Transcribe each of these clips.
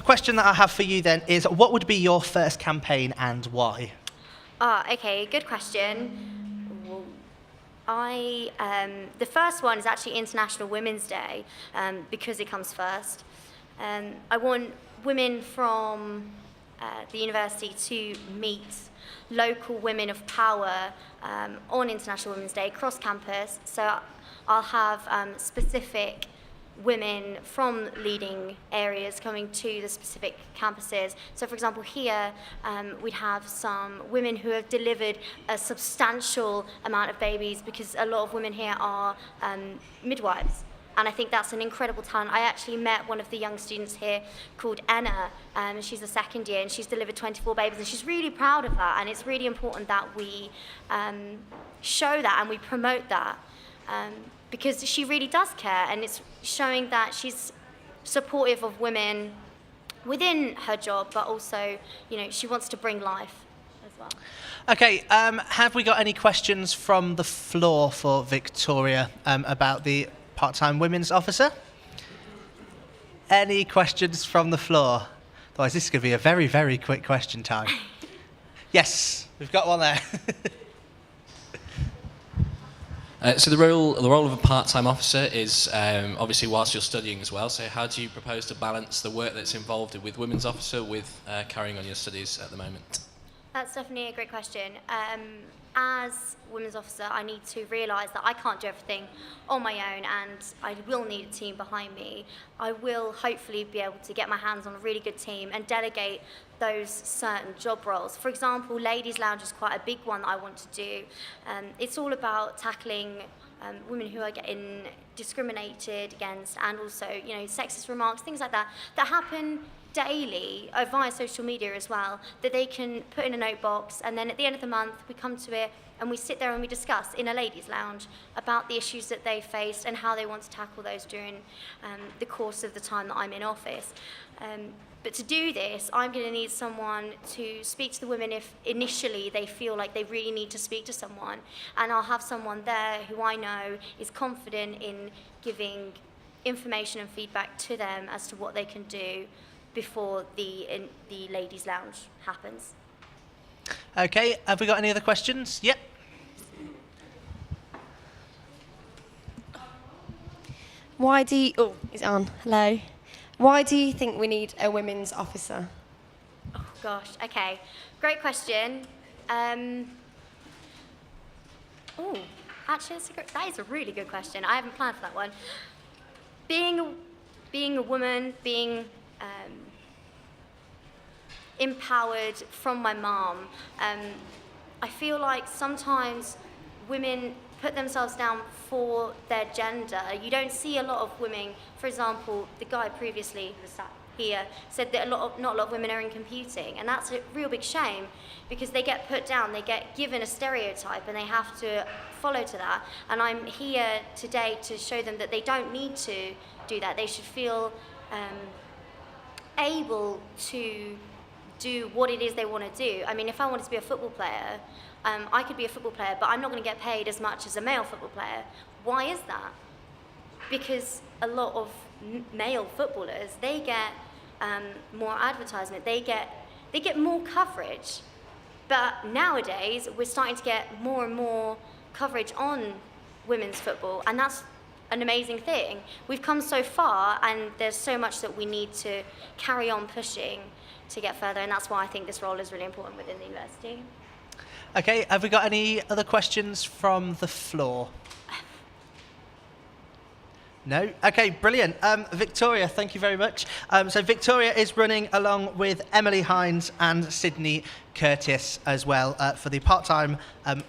question that I have for you then is, what would be your first campaign and why? Okay, good question. The first one is actually International Women's Day, because it comes first. I want women from the university to meet local women of power on International Women's Day across campus. So I'll have specific women from leading areas coming to the specific campuses. So for example, here we'd have some women who have delivered a substantial amount of babies, because a lot of women here are midwives. And I think that's an incredible talent. I actually met one of the young students here called Enna. She's a second year and she's delivered 24 babies, and she's really proud of that. And it's really important that we show that and we promote that. Because she really does care, and it's showing that she's supportive of women within her job, but also, she wants to bring life as well. Okay, have we got any questions from the floor for Victoria about the part-time women's officer? Any questions from the floor? Otherwise, this is going to be a very, very quick question time. Yes, we've got one there. So the role of a part-time officer is obviously whilst you're studying as well. So how do you propose to balance the work that's involved with women's officer with carrying on your studies at the moment? That's definitely a great question. As women's officer, I need to realise that I can't do everything on my own, and I will need a team behind me. I will hopefully be able to get my hands on a really good team and delegate those certain job roles. For example, Ladies Lounge is quite a big one that I want to do. It's all about tackling women who are getting discriminated against, and also, sexist remarks, things like that happen daily via social media as well, that they can put in a note box, and then at the end of the month we come to it and we sit there and we discuss in a ladies' lounge about the issues that they faced and how they want to tackle those during the course of the time that I'm in office. But to do this, I'm going to need someone to speak to the women if initially they feel like they really need to speak to someone, and I'll have someone there who I know is confident in giving information and feedback to them as to what they can do before the ladies' lounge happens. Okay, have we got any other questions? Yep. Why do you... Oh, it's on. Hello. Why do you think we need a women's officer? Oh, gosh. Okay. Great question. Actually, that is a really good question. I haven't planned for that one. Being a woman, being empowered from my mom, I feel like sometimes women put themselves down for their gender. You don't see a lot of women, for example, the guy previously who was sat here said that not a lot of women are in computing, and that's a real big shame, because they get put down, they get given a stereotype, and they have to follow to that. And I'm here today to show them that they don't need to do that. They should feel able to do what it is they want to do. I mean, if I wanted to be a football player, I could be a football player, but I'm not going to get paid as much as a male football player. Why is that? Because a lot of male footballers, they get more advertisement, they get more coverage. But nowadays, we're starting to get more and more coverage on women's football, and that's an amazing thing. We've come so far, and there's so much that we need to carry on pushing to get further, and that's why I think this role is really important within the university. Okay, have we got any other questions from the floor? No? Okay, brilliant. Victoria, thank you very much. So Victoria is running along with Emily Hines and Sydney Curtis as well for the part-time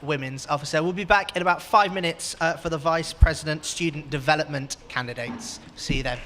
women's officer. We'll be back in about 5 minutes for the Vice President Student Development candidates. See you then.